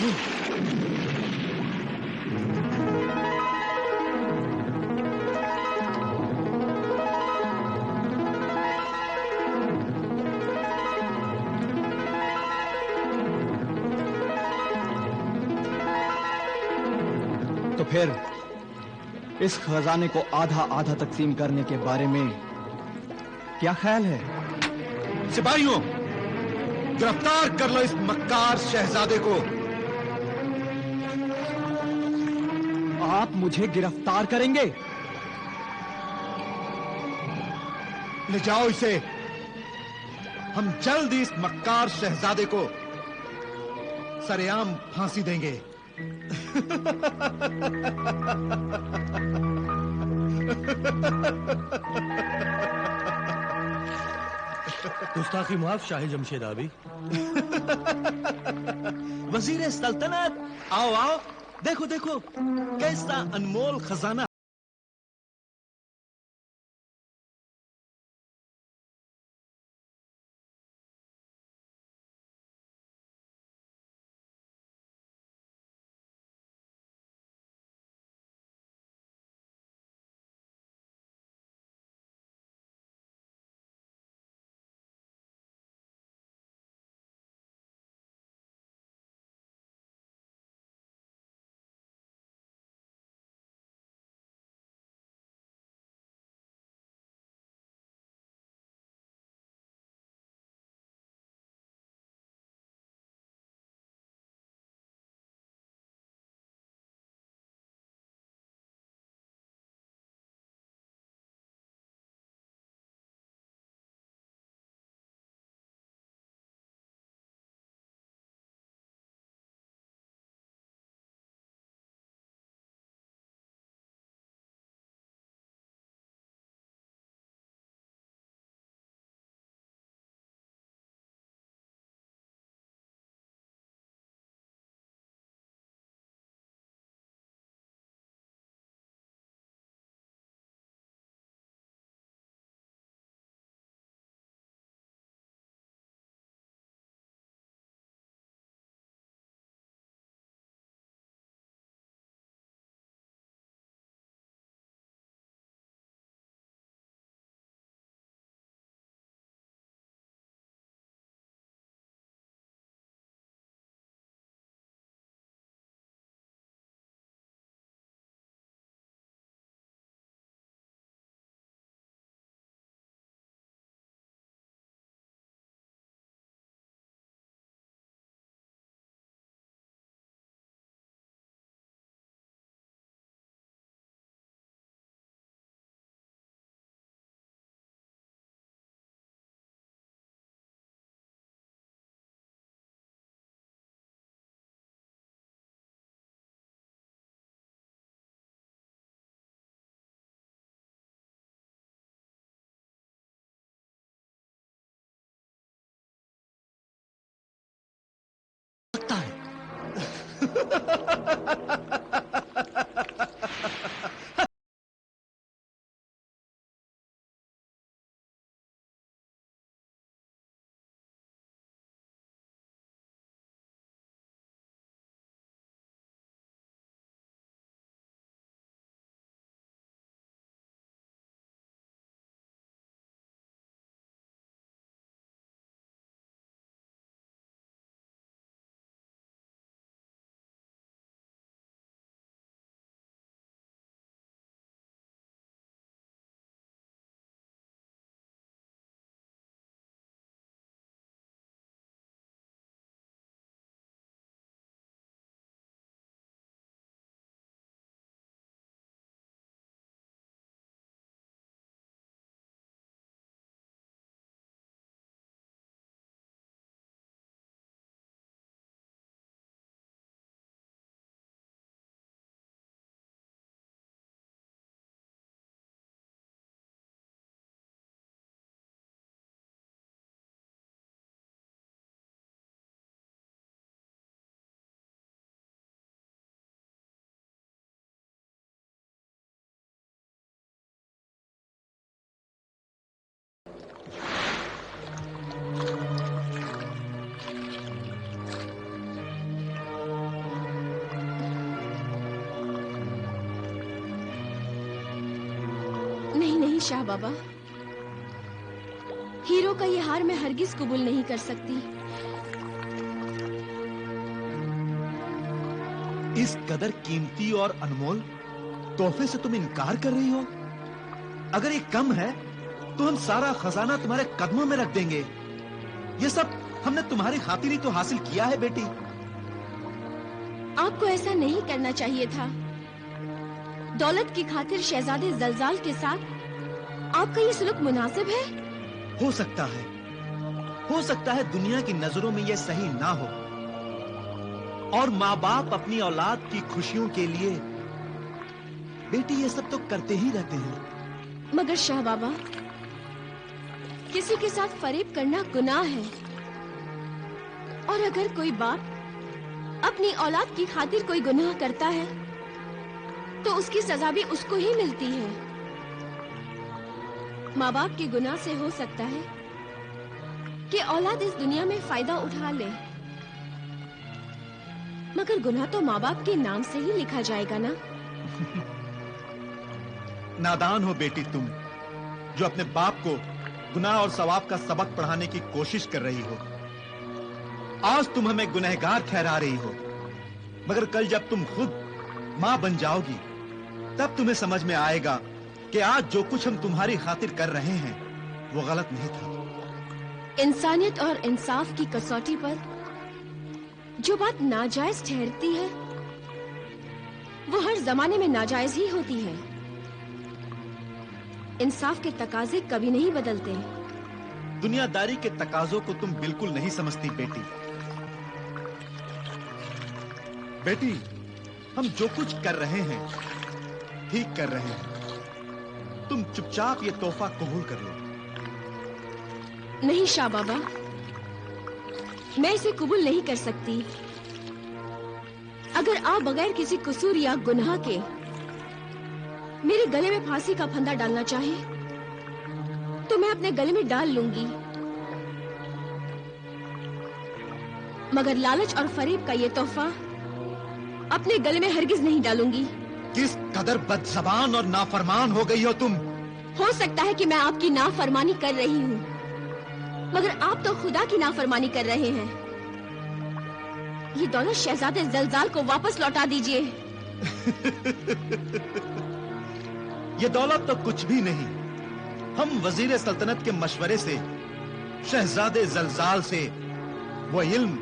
तो फिर इस खजाने को आधा आधा तकसीम करने के बारे में क्या ख्याल है? सिपाहियों, गिरफ्तार कर लो इस मक्कार शहजादे को। आप मुझे गिरफ्तार करेंगे? ले जाओ इसे। हम जल्द ही इस मक्कार शहजादे को सरेआम फांसी देंगे। गुस्ताखी माफ शाही जमशेद आबी। वजीर सल्तनत, आओ आओ, देखो देखो कैसा अनमोल खजाना। शाह बाबा, हीरो का ये हार मैं हरगिज कबूल नहीं कर सकती। इस कदर कीमती और अनमोल तोहफे से तुम इनकार कर रही हो? अगर ये कम है तो हम सारा खजाना तुम्हारे कदमों में रख देंगे। ये सब हमने तुम्हारी खातिर ही तो हासिल किया है बेटी। आपको ऐसा नहीं करना चाहिए था। दौलत की खातिर शहजादे जलजाल के साथ आपका ये सलूक मुनासिब है? हो सकता है दुनिया की नजरों में यह सही ना हो, और माँ बाप अपनी औलाद की खुशियों के लिए बेटी ये सब तो करते ही रहते हैं। मगर शाह बाबा, किसी के साथ फरेब करना गुनाह है, और अगर कोई बाप अपनी औलाद की खातिर कोई गुनाह करता है तो उसकी सजा भी उसको ही मिलती है। माँ बाप के गुनाह से हो सकता है कि औलाद इस दुनिया में फायदा उठा ले, मगर गुनाह तो माँ बाप के नाम से ही लिखा जाएगा ना। नादान हो बेटी तुम, जो अपने बाप को गुनाह और सवाब का सबक पढ़ाने की कोशिश कर रही हो। आज तुम हमें गुनहगार ठहरा रही हो, मगर कल जब तुम खुद मां बन जाओगी तब तुम्हें समझ में आएगा कि आज जो कुछ हम तुम्हारी खातिर कर रहे हैं वो गलत नहीं था। इंसानियत और इंसाफ की कसौटी पर जो बात नाजायज ठहरती है वो हर जमाने में नाजायज ही होती है। इंसाफ के तकाजे कभी नहीं बदलते। दुनियादारी के तकाजों को तुम बिल्कुल नहीं समझती बेटी, हम जो कुछ कर रहे हैं ठीक कर रहे हैं। तुम चुपचाप ये तोहफा कबूल कर लो। नहीं शाह बाबा, मैं इसे कबूल नहीं कर सकती। अगर आप बगैर किसी कसूर या गुनाह के मेरे गले में फांसी का फंदा डालना चाहे तो मैं अपने गले में डाल लूंगी, मगर लालच और फरेब का ये तोहफा अपने गले में हरगिज नहीं डालूंगी। किस कदर बदज़बान और नाफरमान हो गई हो तुम। हो सकता है कि मैं आपकी नाफरमानी कर रही हूँ, मगर आप तो खुदा की नाफरमानी कर रहे हैं। ये दौलत शहजादे जलजाल को वापस लौटा दीजिए। ये दौलत तो कुछ भी नहीं। हम वजीर सल्तनत के मशवरे से शहजादे जलजाल से वो इल्म,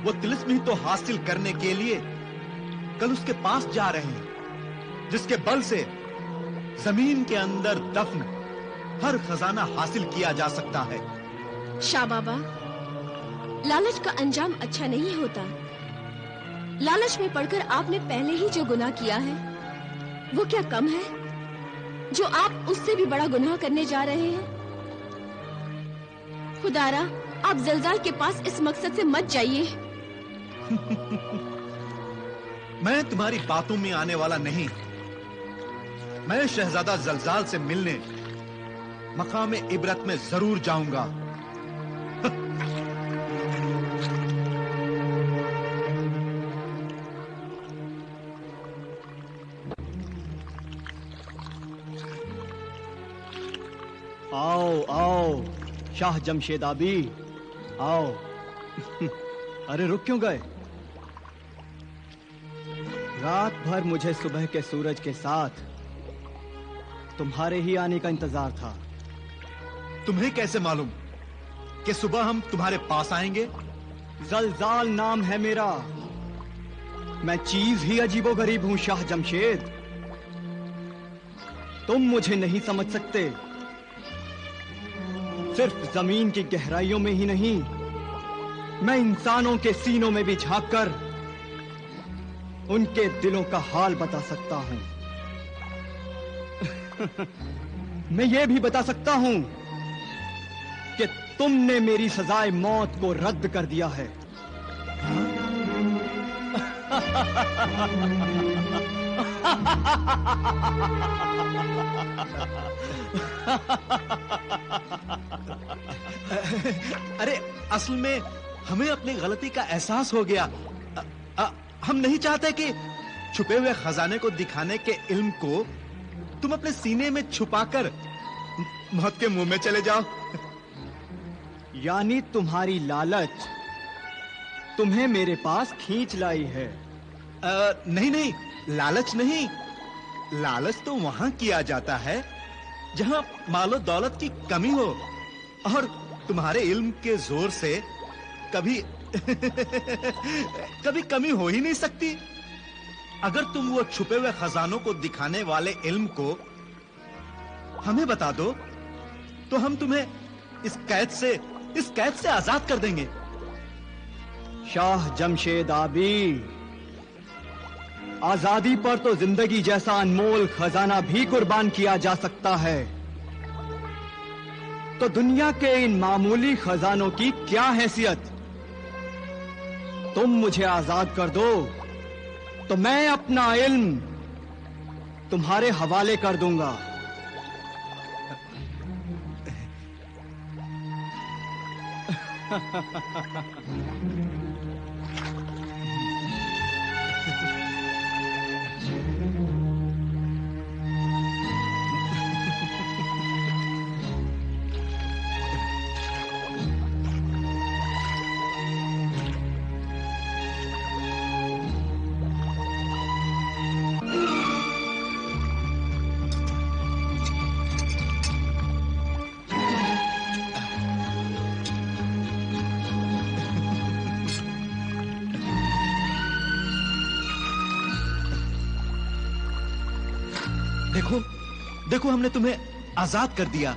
वो तिलिस्म ही तो हासिल करने के लिए कल उसके पास जा रहे हैं, जिसके बल से जमीन के अंदर दफन हर खजाना हासिल किया जा सकता है। शाह बाबा, लालच का अंजाम अच्छा नहीं होता। लालच में पड़कर आपने पहले ही जो गुनाह किया है वो क्या कम है जो आप उससे भी बड़ा गुनाह करने जा रहे हैं? खुदारा, आप जलजाल के पास इस मकसद से मत जाइए। मैं तुम्हारी बातों में आने वाला नहीं। मैं शहजादा जलजाल से मिलने मकाम इबरत में जरूर जाऊंगा। आओ आओ शाह जमशेदाबी, आओ। अरे रुक क्यों गए? रात भर मुझे सुबह के सूरज के साथ तुम्हारे ही आने का इंतजार था। तुम्हें कैसे मालूम कि सुबह हम तुम्हारे पास आएंगे? जलजाल नाम है मेरा। मैं चीज ही अजीबोगरीब हूं शाह जमशेद। तुम मुझे नहीं समझ सकते। सिर्फ जमीन की गहराइयों में ही नहीं, मैं इंसानों के सीनों में भी झांककर उनके दिलों का हाल बता सकता हूं। मैं ये भी बता सकता हूं कि तुमने मेरी सजाए मौत को रद्द कर दिया है। अरे असल में हमें अपनी गलती का एहसास हो गया। हम नहीं चाहते कि छुपे हुए खजाने को दिखाने के इल्म को तुम अपने सीने में छुपाकर मौत के मुंह में चले जाओ। यानी तुम्हारी लालच तुम्हें मेरे पास खींच लाई है। नहीं नहीं, लालच नहीं। लालच तो वहां किया जाता है जहां मालो दौलत की कमी हो, और तुम्हारे इल्म के जोर से कभी कभी कमी हो ही नहीं सकती। अगर तुम वो छुपे हुए खजानों को दिखाने वाले इल्म को हमें बता दो, तो हम तुम्हें इस कैद से आजाद कर देंगे। शाह जमशेद आबी, आजादी पर तो जिंदगी जैसा अनमोल खजाना भी कुर्बान किया जा सकता है, तो दुनिया के इन मामूली खजानों की क्या हैसियत। तुम मुझे आजाद कर दो तो मैं अपना इल्म तुम्हारे हवाले कर दूंगा। देखो देखो, हमने तुम्हें आजाद कर दिया।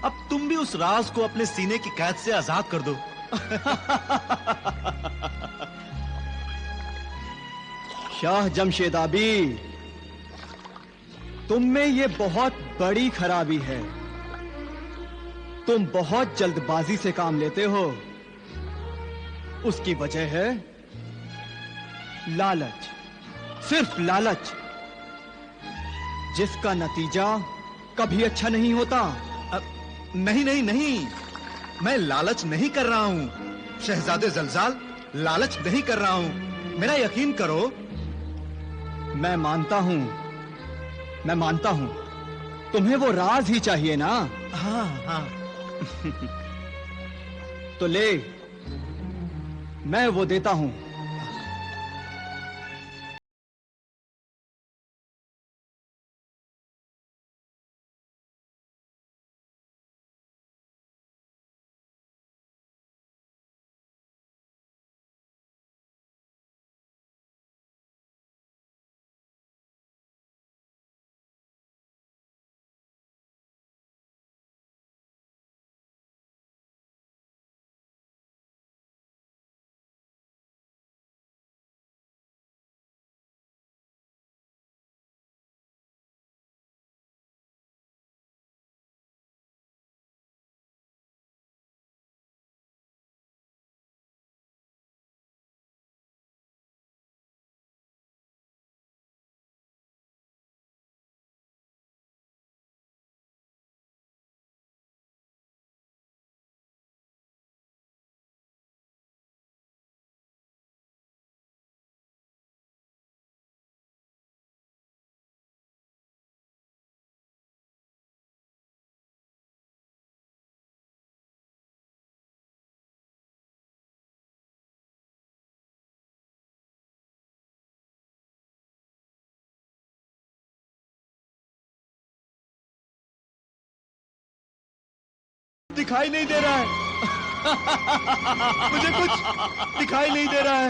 अब तुम भी उस राज को अपने सीने की कैद से आजाद कर दो। शाह जमशेद आबी, तुम में ये बहुत बड़ी खराबी है। तुम बहुत जल्दबाजी से काम लेते हो। उसकी वजह है लालच, सिर्फ लालच, जिसका नतीजा कभी अच्छा नहीं होता। नहीं नहीं नहीं, मैं लालच नहीं कर रहा हूं शहजादे जलजाल, लालच नहीं कर रहा हूं। मेरा यकीन करो। मैं मानता हूं तुम्हें वो राज ही चाहिए ना। हाँ हाँ। तो ले, मैं वो देता हूं। दिखाई नहीं दे रहा है। मुझे कुछ दिखाई नहीं दे रहा है।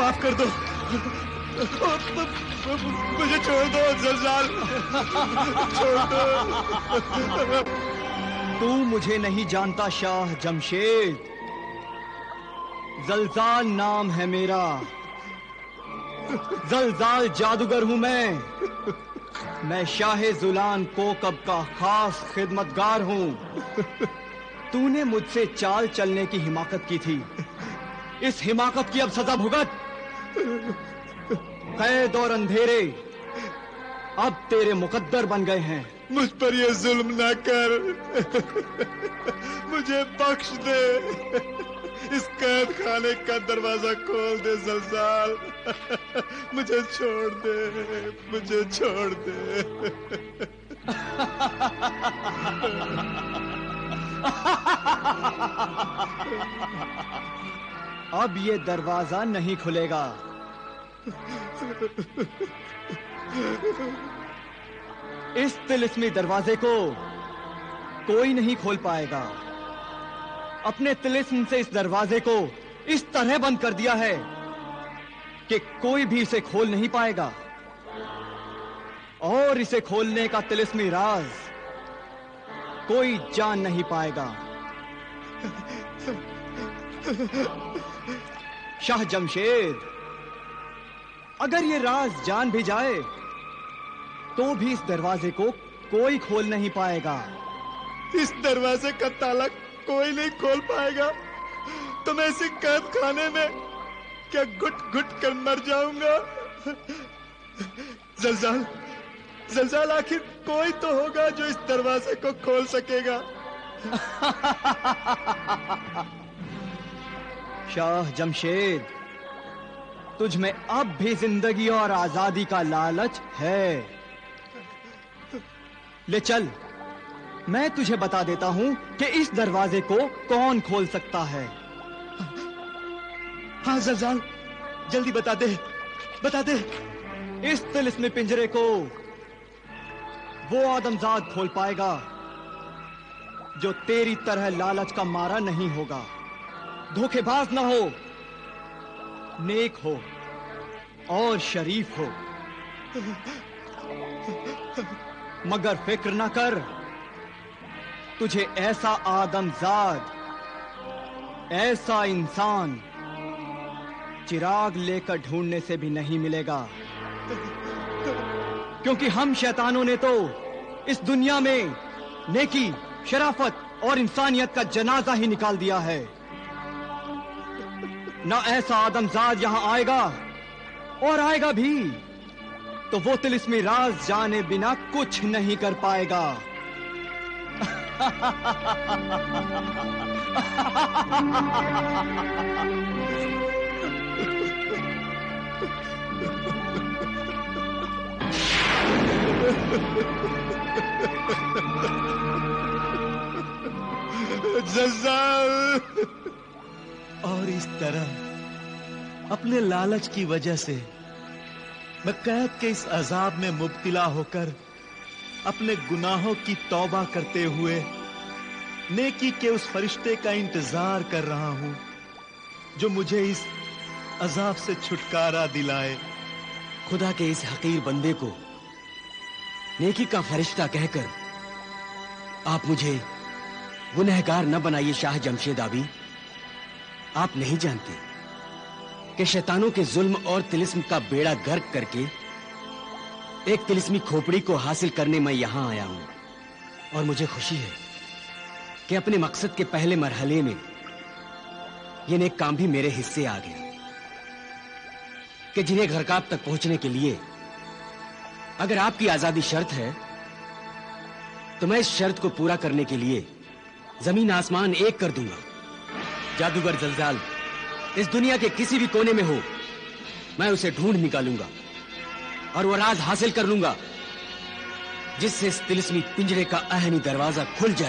माफ कर दो, मुझे छोड़ दो जलजाल, छोड़ दो। तू मुझे नहीं जानता शाह जमशेद, जलजाल नाम है मेरा। जलजाल जादूगर हूं मैं शाह जुलान कोकब का खास खिदमतगार हूं। तूने मुझसे चाल चलने की हिमाकत की थी, इस हिमाकत की अब सजा भुगत। कैद और अंधेरे अब तेरे मुकद्दर बन गए हैं। मुझ पर ये जुल्म ना कर, मुझे बख्श दे, इस कैद खाने का दरवाजा खोल दे जलजाल, मुझे छोड़ दे, मुझे छोड़ दे। अब ये दरवाजा नहीं खुलेगा। इस तिलिस्मी दरवाजे को कोई नहीं खोल पाएगा। अपने तिलिस्म से इस दरवाजे को इस तरह बंद कर दिया है कि कोई भी इसे खोल नहीं पाएगा। और इसे खोलने का तिलिस्मी राज कोई जान नहीं पाएगा। शाह जमशेद, अगर ये राज जान भी जाए तो भी इस दरवाजे को कोई खोल नहीं पाएगा। इस दरवाजे का ताला कोई नहीं खोल पाएगा तो मैं इसी कैद खाने में क्या घुट घुट कर मर जाऊंगा। जलजाल, जलजाल, आखिर कोई तो होगा जो इस दरवाजे को खोल सकेगा। शाह जमशेद, तुझ में अब भी जिंदगी और आजादी का लालच है। ले चल, मैं तुझे बता देता हूं कि इस दरवाजे को कौन खोल सकता है। हाँ जलजाल, जल्दी बता दे, बता दे। इस तिलिस्मी पिंजरे को वो आदमजाद खोल पाएगा जो तेरी तरह लालच का मारा नहीं होगा, धोखेबाज ना हो, नेक हो और शरीफ हो। मगर फिक्र ना कर, तुझे ऐसा आदमजाद, ऐसा इंसान चिराग लेकर ढूंढने से भी नहीं मिलेगा। क्योंकि हम शैतानों ने तो इस दुनिया में नेकी, शराफत और इंसानियत का जनाजा ही निकाल दिया है। ना ऐसा आदमजाद यहां आएगा, और आएगा भी तो वो तिलिस्मी राज जाने बिना कुछ नहीं कर पाएगा। जलजाल, और इस तरह अपने लालच की वजह से मैं कैद के इस अजाब में मुब्तिला होकर अपने गुनाहों की तौबा करते हुए नेकी के उस फरिश्ते का इंतजार कर रहा हूं जो मुझे इस अजाब से छुटकारा दिलाए। खुदा के इस हकीर बंदे को नेकी का फरिश्ता कहकर आप मुझे गुनहगार न बनाइए शाह जमशेद आबी। आप नहीं जानते कि शैतानों के जुल्म और तिलिस्म का बेड़ा गर्क करके एक तिलिस्मी खोपड़ी को हासिल करने मैं यहां आया हूं। और मुझे खुशी है कि अपने मकसद के पहले मरहले में ये नेक काम भी मेरे हिस्से आ गया कि जिन्हें घरकाब तक पहुंचने के लिए अगर आपकी आजादी शर्त है तो मैं इस शर्त को पूरा करने के लिए जमीन आसमान एक कर दूंगा। जादूगर जलजाल इस दुनिया के किसी भी कोने में हो, मैं उसे ढूंढ निकालूंगा और वो राज हासिल कर लूंगा जिससे इस तिलिस्मी पिंजरे का अहनी दरवाजा खुल जाए।